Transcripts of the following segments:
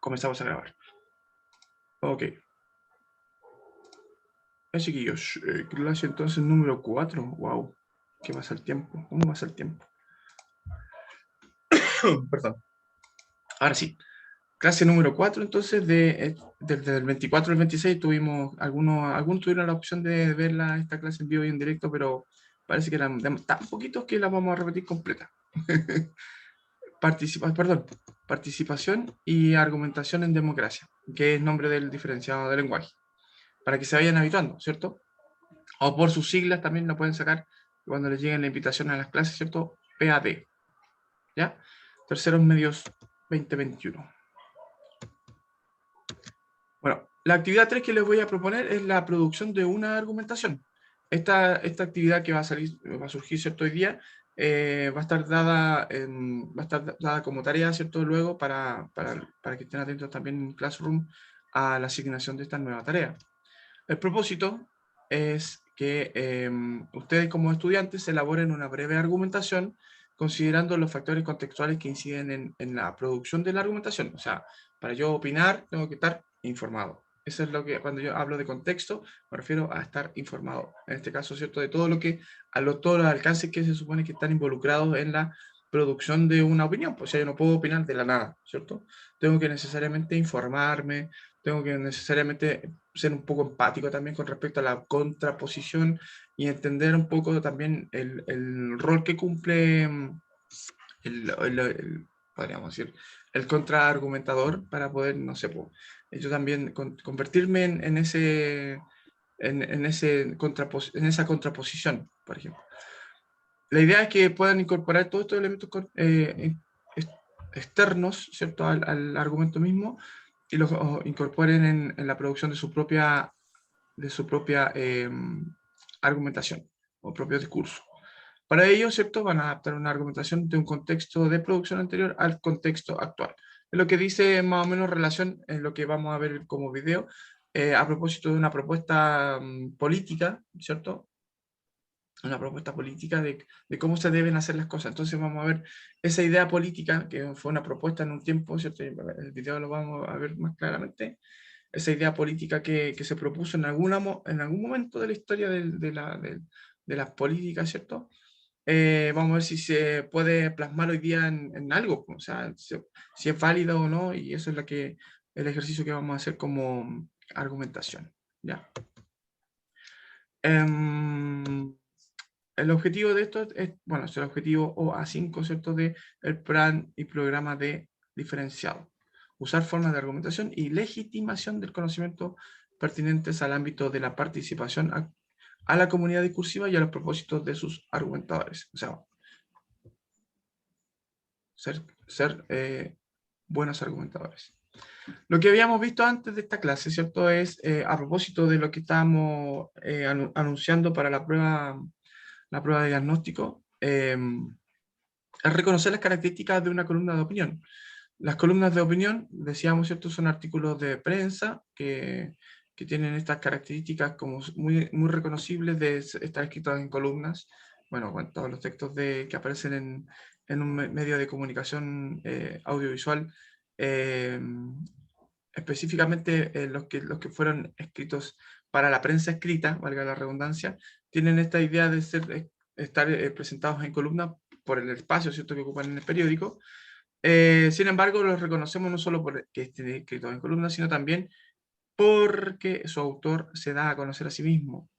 comenzamos a grabar. Ok. Chiquillos, clase entonces número 4. Wow. ¿Qué pasa el tiempo? ¿Cómo pasa el tiempo? Perdón. Ahora sí. Clase número 4, entonces, desde el 24 al 26 tuvimos, algunos tuvieron la opción de ver esta clase en vivo y en directo, pero parece que eran tan poquitos que la vamos a repetir completa. Participación y argumentación en democracia, que es nombre del diferenciado de lenguaje, para que se vayan habituando, ¿cierto? O por sus siglas también lo pueden sacar cuando les lleguen la invitación a las clases, ¿cierto? PAD, ¿ya? Terceros medios 2021. Bueno, la actividad 3 que les voy a proponer es la producción de una argumentación. Esta actividad que va a surgir, ¿cierto? Hoy día, va a estar dada como tarea, ¿cierto? Luego para que estén atentos también en Classroom a la asignación de esta nueva tarea. El propósito es que ustedes como estudiantes elaboren una breve argumentación considerando los factores contextuales que inciden en la producción de la argumentación. O sea, para yo opinar tengo que estar informado. Eso es lo que, cuando yo hablo de contexto, me refiero a estar informado. En este caso, ¿cierto? De todo lo que, todos los alcances que se supone que están involucrados en la producción de una opinión. Pues, o sea, yo no puedo opinar de la nada, ¿cierto? Tengo que necesariamente informarme, tengo que necesariamente ser un poco empático también con respecto a la contraposición y entender un poco también el rol que cumple podríamos decir, el contraargumentador para poder, no sé, yo también convertirme en esa contraposición, por ejemplo. La idea es que puedan incorporar todos estos elementos externos, ¿cierto?, al argumento mismo, y los incorporen en la producción de su propia argumentación o propio discurso. Para ello, ¿cierto?, van a adaptar una argumentación de un contexto de producción anterior al contexto actual. Es lo que dice más o menos relación en lo que vamos a ver como video, a propósito de una propuesta política, ¿cierto?, una propuesta política de cómo se deben hacer las cosas. Entonces vamos a ver esa idea política, que fue una propuesta en un tiempo, ¿cierto? El video lo vamos a ver más claramente, esa idea política que se propuso en algún momento de la historia de las políticas, ¿cierto? Vamos a ver si se puede plasmar hoy día en algo, o sea, si es válido o no, y eso es el ejercicio que vamos a hacer como argumentación, ¿ya? El objetivo de esto es el objetivo OA5, ¿cierto?, del plan y programa de diferenciado. Usar formas de argumentación y legitimación del conocimiento pertinentes al ámbito de la participación a la comunidad discursiva y a los propósitos de sus argumentadores. O sea, ser buenos argumentadores. Lo que habíamos visto antes de esta clase, ¿cierto?, es a propósito de lo que estábamos anunciando para la prueba de diagnóstico, es reconocer las características de una columna de opinión. Las columnas de opinión, decíamos, ¿cierto?, son artículos de prensa que tienen estas características como muy, muy reconocibles de estar escritos en columnas. Bueno, todos los textos que aparecen en un medio de comunicación audiovisual, específicamente los que fueron escritos para la prensa escrita, valga la redundancia, tienen esta idea de estar presentados en columnas por el espacio, ¿cierto?, que ocupan en el periódico. Sin embargo, los reconocemos no solo porque estén escritos en columnas, sino también porque su autor se da a conocer a sí mismo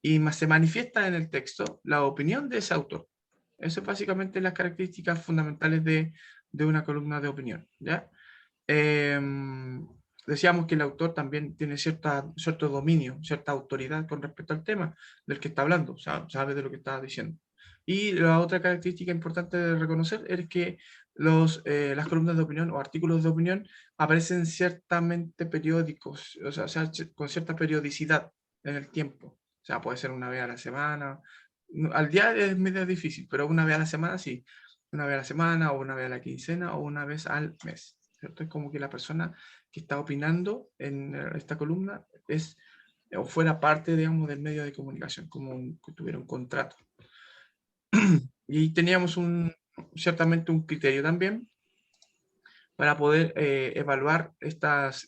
y se manifiesta en el texto la opinión de ese autor. Eso es básicamente las características fundamentales de una columna de opinión, ¿ya? Decíamos que el autor también tiene cierto dominio, cierta autoridad con respecto al tema del que está hablando, o sea, sabe de lo que está diciendo. Y la otra característica importante de reconocer es que las columnas de opinión o artículos de opinión aparecen ciertamente periódicos, o sea, con cierta periodicidad en el tiempo. O sea, puede ser una vez a la semana. Al día es medio difícil, pero una vez a la semana sí. Una vez a la semana, o una vez a la quincena, o una vez al mes, ¿cierto? Es como que la persona que está opinando en esta columna o fuera parte, digamos, del medio de comunicación, como que tuviera un contrato. Y teníamos ciertamente un criterio también para poder evaluar estas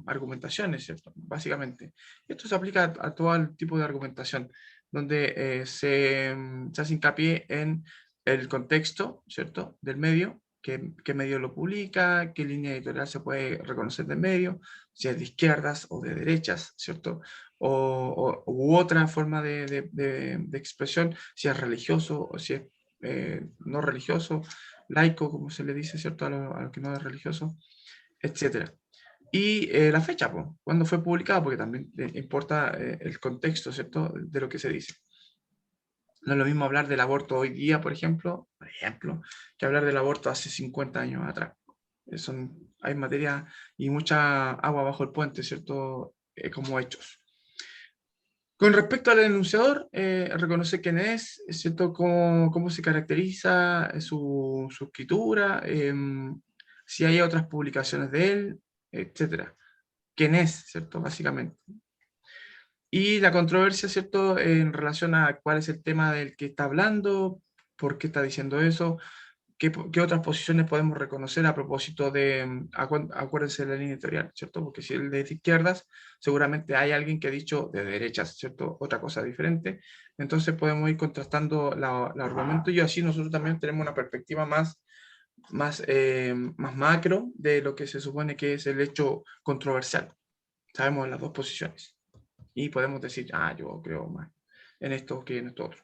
argumentaciones, ¿cierto? Básicamente. Esto se aplica a todo el tipo de argumentación, donde se hace hincapié en el contexto, ¿cierto?, del medio, qué medio lo publica, qué línea editorial se puede reconocer del medio, si es de izquierdas o de derechas, ¿cierto? U otra forma de expresión, si es religioso o si es no religioso, laico, como se le dice, ¿cierto?, a lo que no es religioso, etcétera. Y la fecha, pues, cuando fue publicado, porque también importa el contexto, ¿cierto?, de lo que se dice. No es lo mismo hablar del aborto hoy día, por ejemplo, que hablar del aborto hace 50 años atrás. Hay materia y mucha agua bajo el puente, ¿cierto?, como hechos. Con respecto al enunciador, reconocer quién es, ¿cierto?, cómo se caracteriza su escritura, si hay otras publicaciones de él, etcétera. ¿Quién es, cierto?, básicamente. Y la controversia, ¿cierto?, en relación a cuál es el tema del que está hablando, por qué está diciendo eso, qué otras posiciones podemos reconocer a propósito de, acuérdense de la línea editorial, ¿cierto? Porque si él es de izquierdas, seguramente hay alguien que ha dicho de derechas, ¿cierto?, otra cosa diferente. Entonces podemos ir contrastando el argumento y así nosotros también tenemos una perspectiva más macro de lo que se supone que es el hecho controversial. Sabemos las dos posiciones y podemos decir, yo creo más en esto que en esto otro.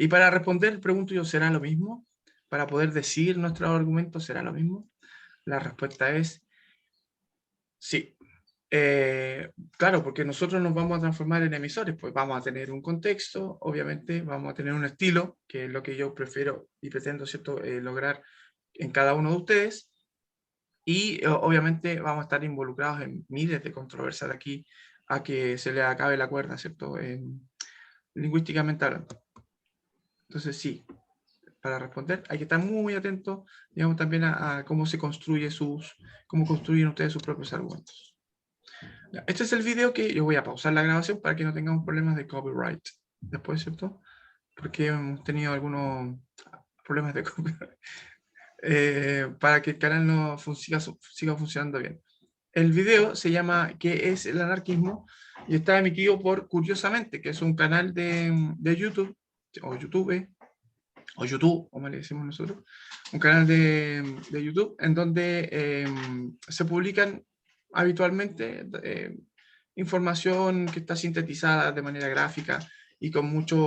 Y para responder, pregunto yo, ¿será lo mismo? Para poder decir nuestro argumento, ¿será lo mismo? La respuesta es sí. Claro, porque nosotros nos vamos a transformar en emisores, pues vamos a tener un contexto, obviamente, vamos a tener un estilo, que es lo que yo prefiero y pretendo, ¿cierto?, lograr en cada uno de ustedes, y obviamente vamos a estar involucrados en miles de controversias de aquí a que se le acabe la cuerda, ¿cierto?, lingüísticamente hablando. Entonces sí, para responder hay que estar muy atento, digamos, también a cómo cómo construyen ustedes sus propios argumentos. Ya, este es el video que yo voy a pausar la grabación para que no tengamos problemas de copyright después, ¿cierto? Porque hemos tenido algunos problemas de copyright para que el canal no siga funcionando bien. El video se llama ¿Qué es el anarquismo? Y está emitido por Curiosamente, que es un canal de YouTube, o YouTube, como le decimos nosotros, un canal de YouTube en donde se publican habitualmente información que está sintetizada de manera gráfica y con muchas,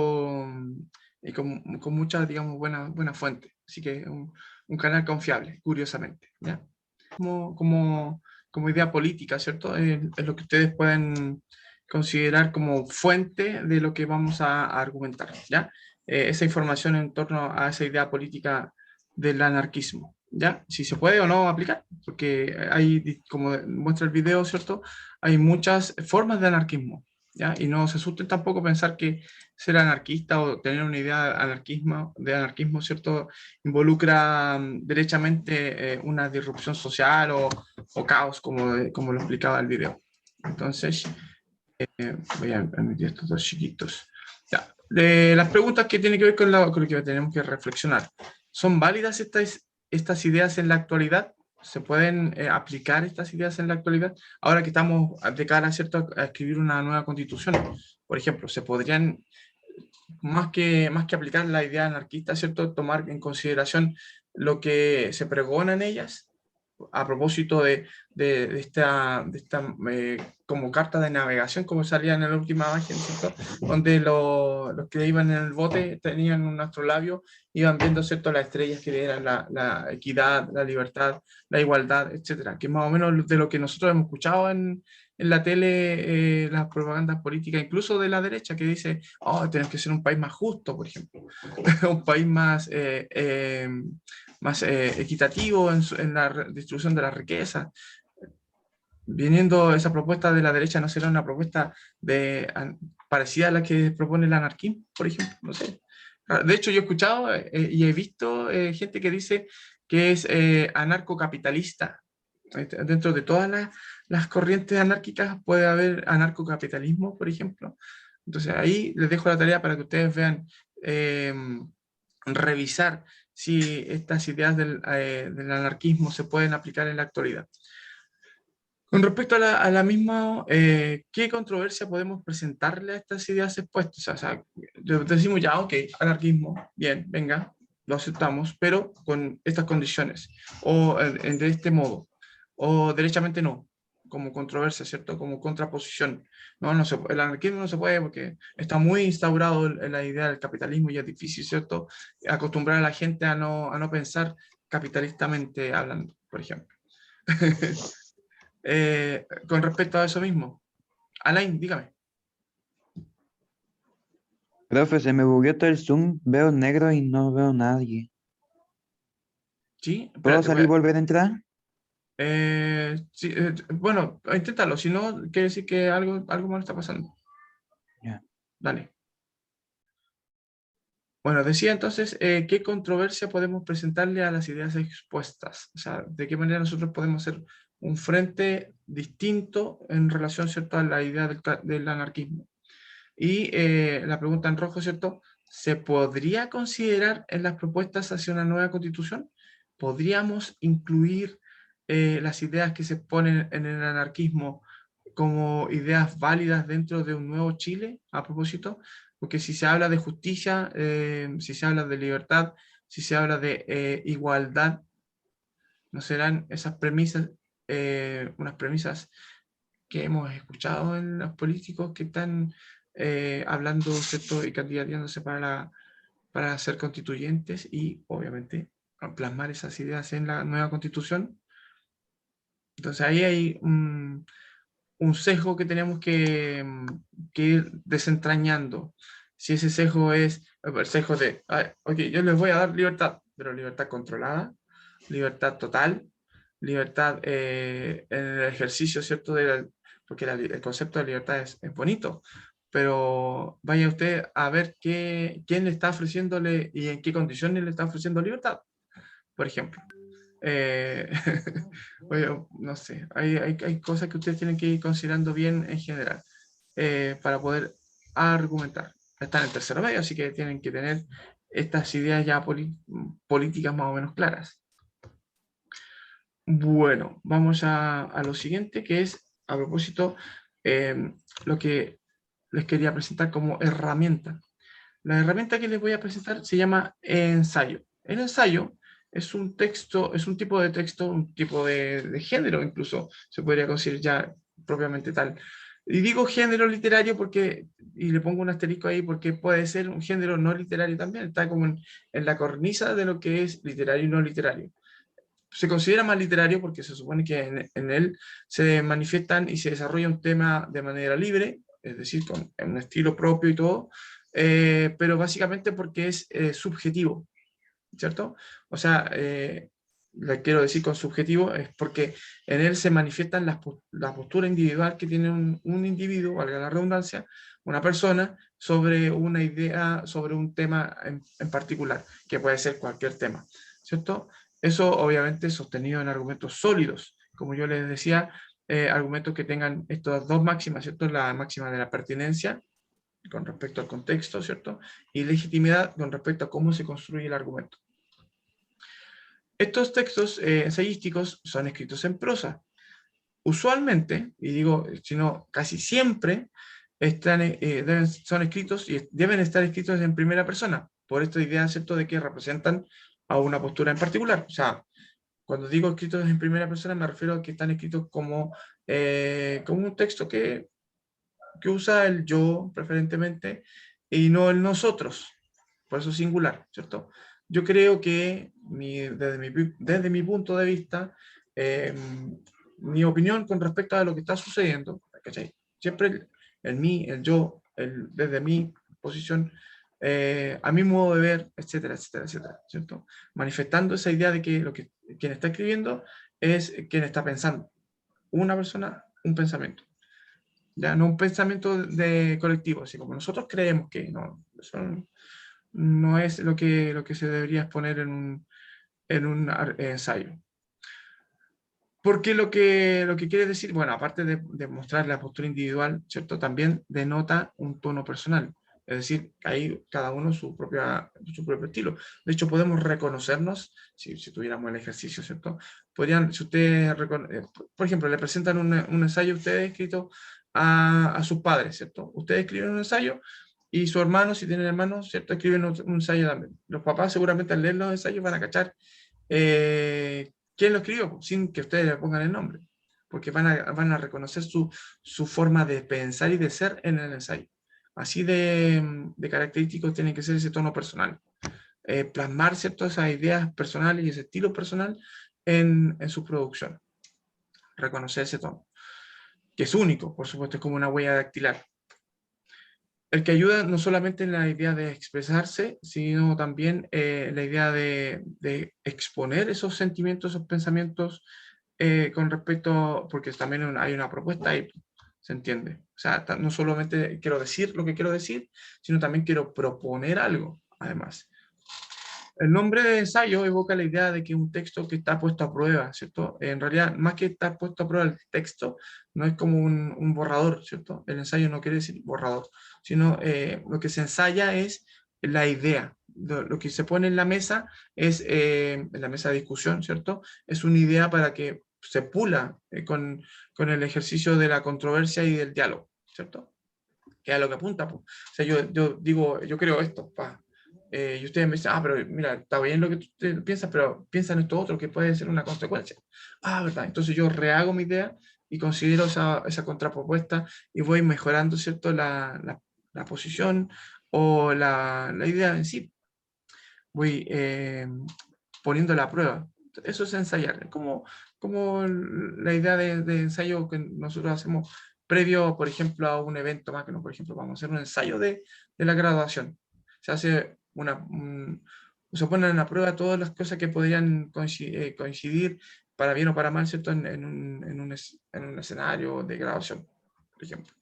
digamos, buenas fuentes. Así que un canal confiable, curiosamente, ¿ya? Como idea política, ¿cierto? Es lo que ustedes pueden considerar como fuente de lo que vamos a argumentar, ¿ya? Esa información en torno a esa idea política del anarquismo, ¿ya? Si se puede o no aplicar, porque hay, como muestra el video, ¿cierto?, hay muchas formas de anarquismo, ¿ya? Y no se asusten tampoco pensar que ser anarquista o tener una idea de anarquismo, ¿cierto?, involucra derechamente una disrupción social o caos, como lo explicaba el video. Entonces, voy a emitir estos dos chiquitos. Ya. Las preguntas que tienen que ver con lo que tenemos que reflexionar. ¿Son válidas estas ideas en la actualidad? ¿Se pueden aplicar estas ideas en la actualidad? Ahora que estamos de cara, ¿cierto?, a escribir una nueva constitución, por ejemplo, ¿se podrían, más que aplicar la idea anarquista, ¿cierto?, tomar en consideración lo que se pregona en ellas? A propósito de esta como carta de navegación, como salía en la última imagen, ¿cierto?, donde los que iban en el bote tenían un astrolabio, iban viendo, ¿cierto?, las estrellas que eran la equidad, la libertad, la igualdad, etcétera, que más o menos de lo que nosotros hemos escuchado en la tele, las propagandas políticas, incluso de la derecha, que dice, tenemos que ser un país más justo, por ejemplo, un país más equitativo en la distribución de la riqueza. Viniendo esa propuesta de la derecha, ¿no será una propuesta parecida a la que propone el anarquismo, por ejemplo? No sé. De hecho, yo he escuchado y he visto gente que dice que es anarcocapitalista. Dentro de todas las corrientes anárquicas puede haber anarcocapitalismo, por ejemplo. Entonces ahí les dejo la tarea para que ustedes vean, revisar si estas ideas del anarquismo se pueden aplicar en la actualidad. Con respecto a la misma, ¿qué controversia podemos presentarle a estas ideas expuestas? O sea, decimos ya, ok, anarquismo, bien, venga, lo aceptamos, pero con estas condiciones, o de este modo, o derechamente no, como controversia, ¿cierto? Como contraposición. No, el anarquismo no se puede porque está muy instaurado en la idea del capitalismo y es difícil, ¿cierto? Acostumbrar a la gente a no pensar capitalistamente hablando, por ejemplo. Con respecto a eso mismo. Alain, dígame. Profe, se me bugueó todo el Zoom, veo negro y no veo a nadie. Sí, ¿Puedo espérate, salir y volver a entrar? sí, bueno, inténtalo, si no, quiere decir que algo malo está pasando. Ya. Dale. Bueno, decía entonces, ¿qué controversia podemos presentarle a las ideas expuestas? O sea, ¿de qué manera nosotros podemos ser un frente distinto en relación, ¿cierto?, a la idea del anarquismo? Y la pregunta en rojo, ¿cierto? ¿Se podría considerar en las propuestas hacia una nueva constitución? ¿Podríamos incluir las ideas que se ponen en el anarquismo como ideas válidas dentro de un nuevo Chile, a propósito? Porque si se habla de justicia, si se habla de libertad, si se habla de igualdad, ¿no serán esas premisas, unas premisas que hemos escuchado en los políticos que están hablando, ¿cierto?, y candidateándose para ser constituyentes y obviamente plasmar esas ideas en la nueva constitución? Entonces ahí hay un sesgo que tenemos que ir desentrañando. Si ese sesgo es el sesgo de, ok, yo les voy a dar libertad, pero libertad controlada, libertad total, libertad en el ejercicio, ¿cierto? Porque el concepto de libertad es bonito, pero vaya usted a ver quién le está ofreciéndole y en qué condiciones le está ofreciendo libertad, por ejemplo. Eh, oye, no sé, hay cosas que ustedes tienen que ir considerando bien en general para poder argumentar. Están en tercero medio, así que tienen que tener estas ideas ya políticas más o menos claras. Bueno, vamos a lo siguiente, que es, a propósito, lo que les quería presentar como herramienta. La herramienta que les voy a presentar se llama ensayo. El ensayo es un texto, es un tipo de texto, un tipo de género, incluso se podría considerar ya propiamente tal. Y digo género literario porque, y le pongo un asterisco ahí porque puede ser un género no literario también, está como en la cornisa de lo que es literario y no literario. Se considera más literario porque se supone que en él se manifiestan y se desarrolla un tema de manera libre, es decir, con un estilo propio y todo, pero básicamente porque es subjetivo, ¿cierto? O sea, le quiero decir con subjetivo es porque en él se manifiestan la postura individual que tiene un individuo, valga la redundancia, una persona, sobre una idea, sobre un tema en particular, que puede ser cualquier tema, ¿cierto? Eso obviamente sostenido en argumentos sólidos, como yo les decía, argumentos que tengan estas dos máximas, ¿cierto? La máxima de la pertinencia con respecto al contexto, ¿cierto? Y legitimidad con respecto a cómo se construye el argumento. Estos textos ensayísticos son escritos en prosa. Usualmente, y digo, sino casi siempre, son escritos y deben estar escritos en primera persona, por esta idea, ¿cierto?, de que representan a una postura en particular. O sea, cuando digo escritos en primera persona me refiero a que están escritos como un texto que usa el yo preferentemente y no el nosotros, por eso singular, ¿cierto? Yo creo que desde mi punto de vista, eh, mi opinión con respecto a lo que está sucediendo, ¿cachai? Siempre el mí, el yo, desde mi posición, a mi modo de ver, etcétera, etcétera, etcétera, ¿cierto? Manifestando esa idea de que quien está escribiendo es quien está pensando. Una persona, un pensamiento, ya no un pensamiento de colectivo, así como nosotros creemos que no, eso no es lo que se debería exponer en un ensayo. Porque lo que quiere decir, bueno, aparte de mostrar la postura individual, ¿cierto? También denota un tono personal. Es decir, hay cada uno su propio estilo. De hecho, podemos reconocernos, si tuviéramos el ejercicio, ¿cierto? Podrían, si ustedes, por ejemplo, le presentan un ensayo a ustedes escrito a sus padres, ¿cierto? Ustedes escriben un ensayo y su hermano, si tienen hermanos, ¿cierto? Escriben un ensayo también. Los papás seguramente al leer los ensayos van a cachar quién lo escribió, sin que ustedes le pongan el nombre, porque van a reconocer su forma de pensar y de ser en el ensayo. Así de característico tiene que ser ese tono personal. Plasmar, ¿cierto?, esas ideas personales y ese estilo personal en su producción. Reconocer ese tono, que es único, por supuesto, es como una huella dactilar. El que ayuda no solamente en la idea de expresarse, sino también la idea de exponer esos sentimientos, esos pensamientos con respecto, porque también hay una propuesta y se entiende. O sea, no solamente quiero decir lo que quiero decir, sino también quiero proponer algo, además. El nombre de ensayo evoca la idea de que un texto que está puesto a prueba, ¿cierto? En realidad, más que estar puesto a prueba el texto, no es como un borrador, ¿cierto? El ensayo no quiere decir borrador, sino lo que se ensaya es la idea. Lo que se pone en la mesa es, en la mesa de discusión, ¿cierto? Es una idea para que se pula con el ejercicio de la controversia y del diálogo, ¿cierto? Que es a lo que apunta, pues. O sea, yo digo, yo creo esto, y ustedes me dicen, pero mira, está bien lo que tú piensas, pero piensa en esto otro que puede ser una consecuencia. ¿Verdad? Entonces yo rehago mi idea y considero esa contrapropuesta y voy mejorando, ¿cierto?, la posición o la idea en sí. Voy poniéndola a prueba. Eso es ensayar. Es como la idea de ensayo que nosotros hacemos previo, por ejemplo, a un evento más, que no, por ejemplo, vamos a hacer un ensayo de la graduación. Se hace se ponen a prueba todas las cosas que podrían coincidir para bien o para mal, ¿cierto?, en un escenario de graduación, por ejemplo,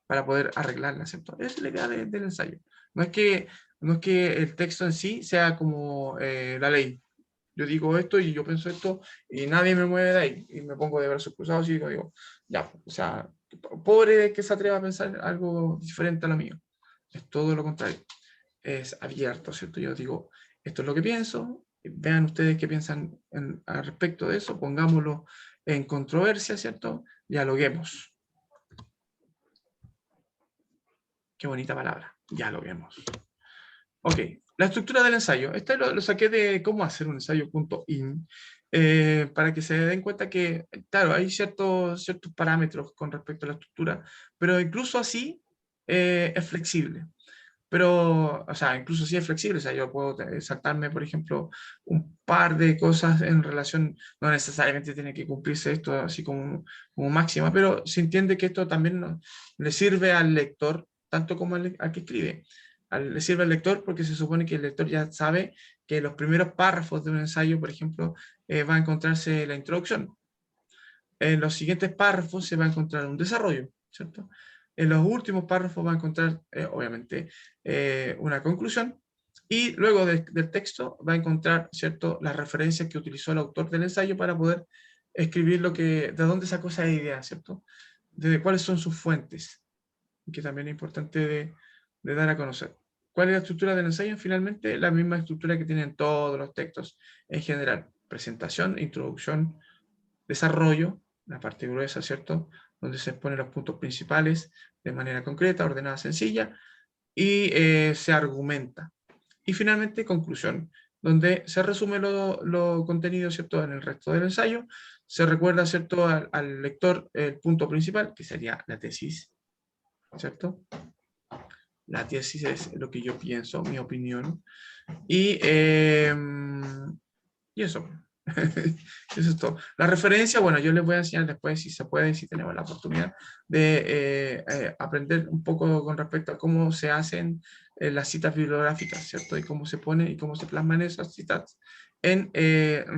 para poder arreglarla, ¿cierto? Esa es la idea del ensayo. No es que el texto en sí sea como la ley. Yo digo esto y yo pienso esto y nadie me mueve de ahí. Y me pongo de brazos cruzados y digo, ya, o sea, pobre que se atreva a pensar algo diferente a lo mío. Es todo lo contrario. Es abierto, ¿cierto? Yo digo, esto es lo que pienso. Vean ustedes qué piensan al respecto de eso. Pongámoslo en controversia, ¿cierto? Dialoguemos. Qué bonita palabra. Dialoguemos. Ok, la estructura del ensayo. Este lo saqué de cómo hacer un ensayo.in para que se den cuenta que, claro, hay ciertos parámetros con respecto a la estructura, pero incluso así es flexible. Pero, o sea, incluso así es flexible. O sea, yo puedo saltarme, por ejemplo, un par de cosas en relación, no necesariamente tiene que cumplirse esto así como máxima, pero se entiende que esto también le sirve al lector, tanto como al que escribe le sirve al lector porque se supone que el lector ya sabe que en los primeros párrafos de un ensayo, por ejemplo, va a encontrarse la introducción. En los siguientes párrafos se va a encontrar un desarrollo, ¿cierto? En los últimos párrafos va a encontrar, obviamente, una conclusión y luego del texto va a encontrar, ¿cierto?, las referencias que utilizó el autor del ensayo para poder escribir de dónde sacó esa idea, ¿cierto? De cuáles son sus fuentes, que también es importante de dar a conocer. ¿Cuál es la estructura del ensayo? Finalmente, la misma estructura que tienen todos los textos en general. Presentación, introducción, desarrollo, la parte gruesa, ¿cierto?, donde se exponen los puntos principales de manera concreta, ordenada, sencilla, y se argumenta. Y finalmente, conclusión, donde se resume lo contenido, ¿cierto?, en el resto del ensayo, se recuerda, ¿cierto?, al lector el punto principal, que sería la tesis, ¿cierto? La tesis es lo que yo pienso, mi opinión. Y eso. Eso es todo. La referencia, bueno, yo les voy a enseñar después, si se puede, si tenemos la oportunidad, de aprender un poco con respecto a cómo se hacen las citas bibliográficas, ¿cierto? Y cómo se pone y cómo se plasman esas citas en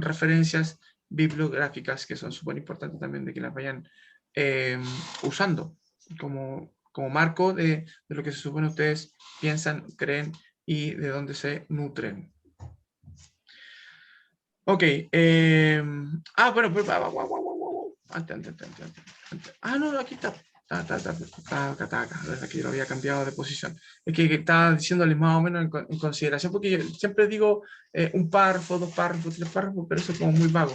referencias bibliográficas, que son súper importantes también de que las vayan usando como marco de lo que se supone ustedes piensan, creen y de dónde se nutren. Ok. Bueno, pero, antes. No, aquí está Verdad que yo lo había cambiado de posición. Es que estaba diciéndoles más o menos en consideración, porque yo siempre digo un párrafo, 2 párrafos, 3 párrafos, pero eso es como muy vago.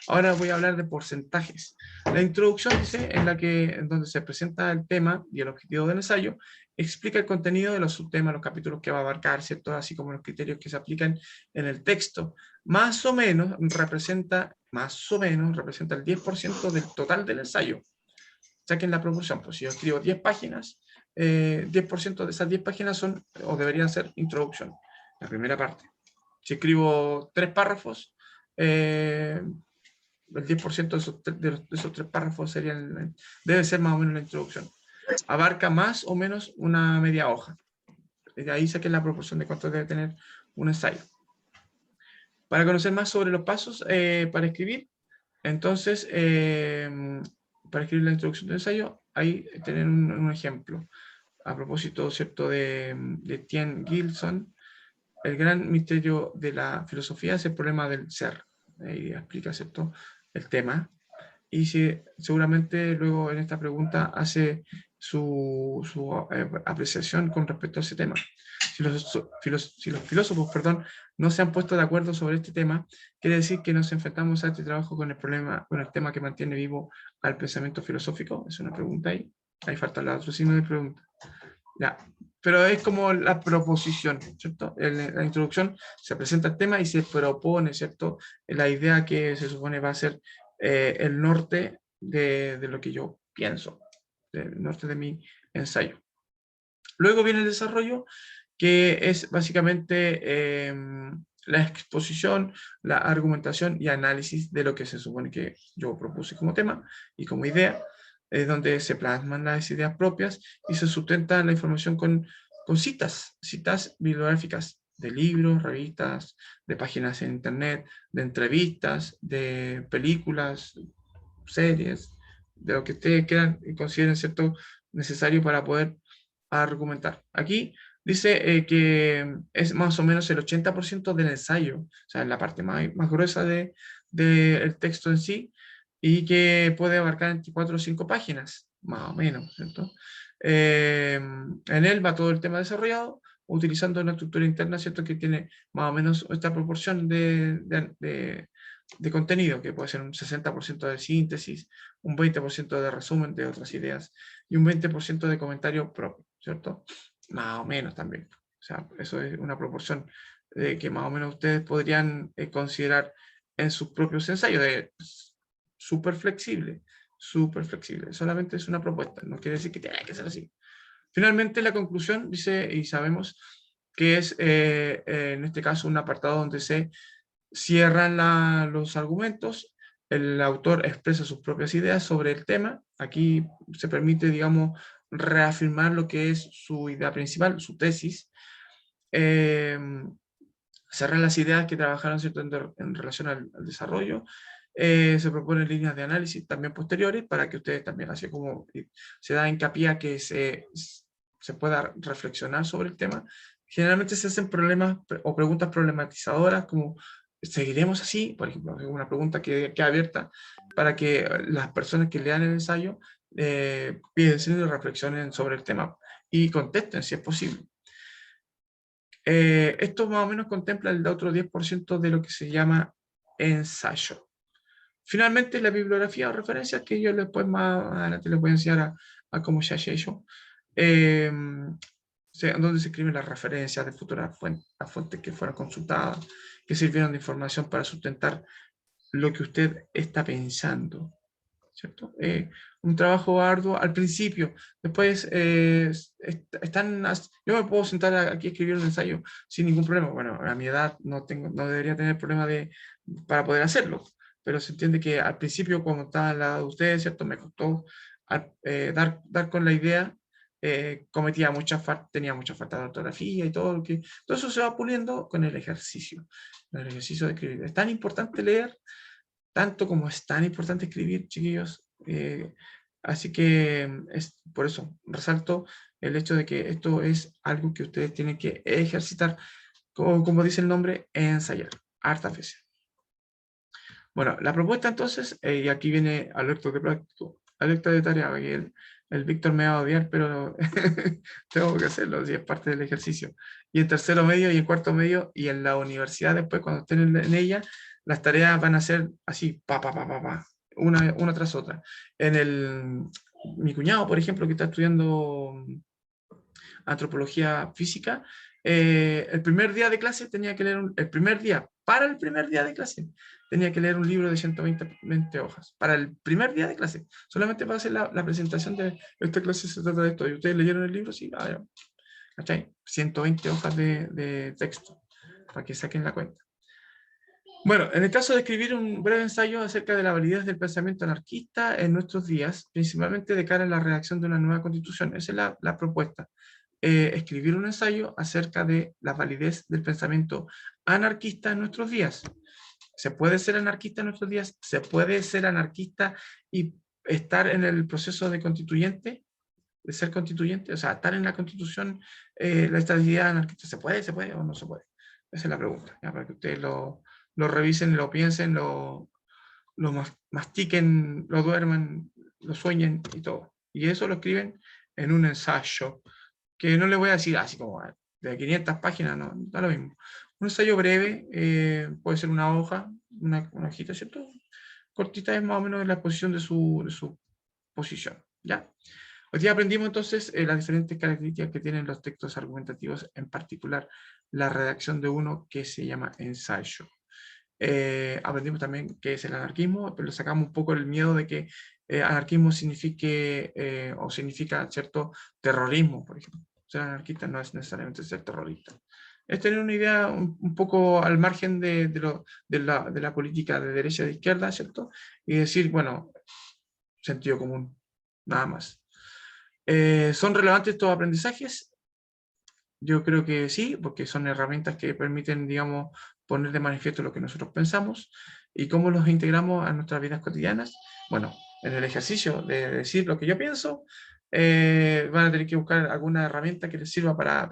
Ahora voy a hablar de porcentajes. La introducción dice en donde se presenta el tema y el objetivo del ensayo, explica el contenido de los subtemas, los capítulos que va a abarcar, ¿cierto? Así como los criterios que se aplican en el texto. Más o menos representa el 10% del total del ensayo. Saquen la proporción, pues si yo escribo 10 páginas, 10% de esas 10 páginas son, o deberían ser, introducción, la primera parte. Si escribo 3 párrafos, el 10% de esos 3 párrafos debe ser más o menos la introducción. Abarca más o menos una media hoja. De ahí saquen la proporción de cuánto debe tener un ensayo. Para conocer más sobre los pasos para escribir, entonces, para escribir la introducción del ensayo, ahí tener un ejemplo. A propósito, ¿cierto?, de Tien Gilson, el gran misterio de la filosofía es el problema del ser. Ahí explica, ¿cierto?, el tema. Y seguramente luego en esta pregunta hace su apreciación con respecto a ese tema. Si los filósofos, no se han puesto de acuerdo sobre este tema, quiere decir que nos enfrentamos a este trabajo con el tema que mantiene vivo al pensamiento filosófico. Es una pregunta ahí. Ahí falta el otro signo de pregunta. Ya. Pero es como la proposición, ¿cierto? En la introducción se presenta el tema y se propone, ¿cierto?, la idea que se supone va a ser el norte de lo que yo pienso, el norte de mi ensayo. Luego viene el desarrollo, que es básicamente la exposición, la argumentación y análisis de lo que se supone que yo propuse como tema y como idea, donde se plasman las ideas propias y se sustenta la información con citas bibliográficas de libros, revistas, de páginas en internet, de entrevistas, de películas, series, de lo que ustedes quieran y consideren cierto necesario para poder argumentar. Aquí dice que es más o menos el 80% del ensayo, o sea, la parte más gruesa del texto en sí, y que puede abarcar entre 4 o 5 páginas, más o menos, ¿cierto? En él va todo el tema desarrollado, utilizando una estructura interna, ¿cierto?, que tiene más o menos esta proporción de contenido, que puede ser un 60% de síntesis, un 20% de resumen de otras ideas y un 20% de comentario propio, ¿cierto? Más o menos también. O sea, eso es una proporción que más o menos ustedes podrían considerar en sus propios ensayos. Súper flexible, súper flexible. Solamente es una propuesta, no quiere decir que tenga que ser así. Finalmente, la conclusión dice, y sabemos que es en este caso un apartado donde se cierran los argumentos, el autor expresa sus propias ideas sobre el tema. Aquí se permite, digamos, reafirmar lo que es su idea principal, su tesis. Cerrar las ideas que trabajaron, ¿cierto?, en relación al desarrollo. Se proponen líneas de análisis también posteriores para que ustedes también, así como se da hincapié a que se pueda reflexionar sobre el tema. Generalmente se hacen problemas o preguntas problematizadoras como ¿seguiremos así? Por ejemplo, una pregunta que queda abierta para que las personas que lean el ensayo piensen y reflexionen sobre el tema y contesten si es posible. Esto más o menos contempla el otro 10% de lo que se llama ensayo. Finalmente, la bibliografía o referencias, que yo después más adelante les voy a enseñar a cómo se hace eso, donde se escriben las referencias de futuras fuentes, las fuentes que fueron consultadas, que sirvieron de información para sustentar lo que usted está pensando, ¿cierto? Un trabajo arduo al principio, después yo me puedo sentar aquí a escribir un ensayo sin ningún problema. Bueno, a mi edad no debería tener problema para poder hacerlo, pero se entiende que al principio, cuando estaba al lado de ustedes, ¿cierto?, me costó dar con la idea, tenía mucha falta de ortografía y todo eso se va puliendo con el ejercicio de escribir. Es tan importante leer, tanto como es tan importante escribir, chiquillos. Así que por eso resalto el hecho de que esto es algo que ustedes tienen que ejercitar, como dice el nombre, ensayar, hartas veces. Bueno, la propuesta entonces, y aquí viene alerta de práctico, alerta de tarea, el Víctor me va a odiar, pero tengo que hacerlo, si es parte del ejercicio. Y en tercero medio y en cuarto medio y en la universidad después, cuando estén en ella, las tareas van a ser así, una tras otra. Mi cuñado, por ejemplo, que está estudiando antropología física, el primer día de clase tenía que leer, para el primer día de clase, tenía que leer un libro de 120 hojas, para el primer día de clase, solamente para hacer la presentación de esta clase se trata de esto. ¿Y ustedes leyeron el libro? Sí, ¿cachai? 120 hojas de texto, para que saquen la cuenta. Bueno, en el caso de escribir un breve ensayo acerca de la validez del pensamiento anarquista en nuestros días, principalmente de cara a la redacción de una nueva constitución, esa es la propuesta. Escribir un ensayo acerca de la validez del pensamiento anarquista en nuestros días. ¿Se puede ser anarquista en nuestros días? ¿Se puede ser anarquista y estar en el proceso de constituyente? ¿De ser constituyente? O sea, estar en la constitución, la estabilidad anarquista, ¿se puede o no se puede? Esa es la pregunta, ¿ya? Para que ustedes lo revisen, lo piensen, lo mastiquen, lo duerman, lo sueñen y todo. Y eso lo escriben en un ensayo, que no le voy a decir así como de 500 páginas, no, da lo mismo. Un ensayo breve, puede ser una hoja, una hojita, ¿cierto? Cortita es más o menos la exposición de su posición, ¿ya? Hoy día aprendimos entonces las diferentes características que tienen los textos argumentativos, en particular la redacción de uno que se llama ensayo. Aprendimos también qué es el anarquismo, pero le sacamos un poco el miedo de que anarquismo signifique o significa cierto terrorismo, por ejemplo. Ser anarquista no es necesariamente ser terrorista. Es tener una idea un poco al margen de la política de derecha y de izquierda, ¿cierto? Y decir, bueno, sentido común, nada más. ¿Son relevantes estos aprendizajes? Yo creo que sí, porque son herramientas que permiten, digamos, poner de manifiesto lo que nosotros pensamos y cómo los integramos a nuestras vidas cotidianas. Bueno, en el ejercicio de decir lo que yo pienso, van a tener que buscar alguna herramienta que les sirva para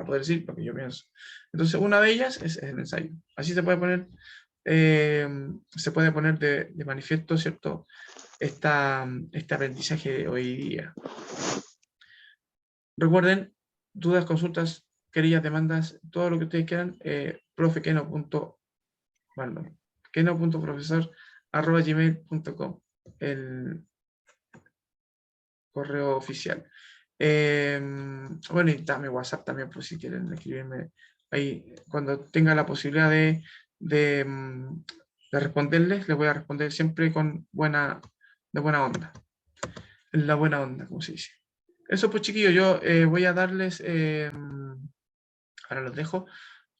poder decir lo que yo pienso. Entonces, una de ellas es el ensayo. Así se puede poner, de manifiesto, ¿cierto? Este aprendizaje de hoy día. Recuerden, dudas, consultas, querillas, demandas, todo lo que ustedes quieran, keno.profesor@gmail.com, el correo oficial. Bueno, y dame WhatsApp también, por si quieren escribirme ahí. Cuando tenga la posibilidad de responderles, les voy a responder siempre de buena onda. En la buena onda, como se dice. Eso pues, chiquillos, yo voy a darles, ahora los dejo,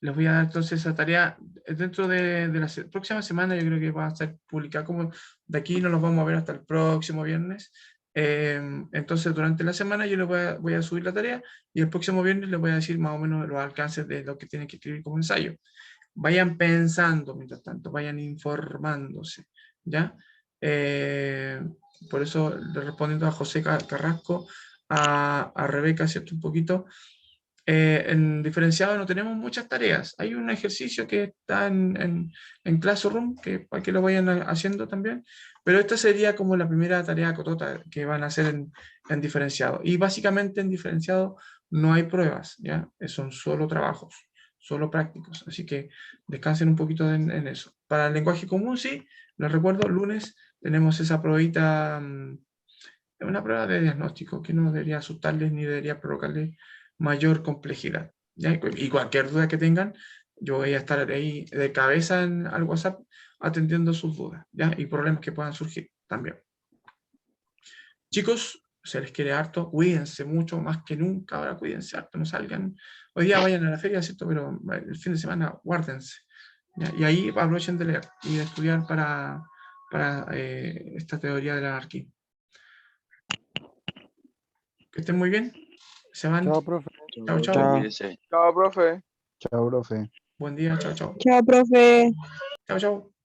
les voy a dar entonces esa tarea dentro de la próxima semana. Yo creo que va a estar publicada, como de aquí no los vamos a ver hasta el próximo viernes. Entonces durante la semana yo les voy a subir la tarea y el próximo viernes les voy a decir más o menos los alcances de lo que tienen que escribir como ensayo. Vayan pensando mientras tanto, vayan informándose, ¿ya? Por eso, respondiendo a José Carrasco, a Rebeca, ¿cierto? Un poquito, en diferenciado no tenemos muchas tareas. Hay un ejercicio que está en Classroom, que para que lo vayan haciendo también, pero esta sería como la primera tarea cotota que van a hacer en diferenciado. Y básicamente en diferenciado no hay pruebas, ¿ya? Son solo trabajos, solo prácticos. Así que descansen un poquito en eso. Para el lenguaje común, sí, les recuerdo, lunes tenemos esa pruebita, una prueba de diagnóstico que no debería asustarles ni debería provocarles mayor complejidad, ¿ya? Y cualquier duda que tengan, yo voy a estar ahí de cabeza al WhatsApp atendiendo sus dudas, ¿ya? Y problemas que puedan surgir también. Chicos, se les quiere harto, cuídense mucho, más que nunca, ahora cuídense harto, no salgan. Hoy día vayan a la feria, ¿cierto? Pero el fin de semana guárdense, ¿ya? Y ahí aprovechen de leer y de estudiar para esta teoría del anarquismo. Que estén muy bien. Se van. Chao, profe. Chao, chao. Chao. Cuídese. Chao, profe. Chao, profe. Buen día. Chao, chao. Chao, profe. Chao, chao.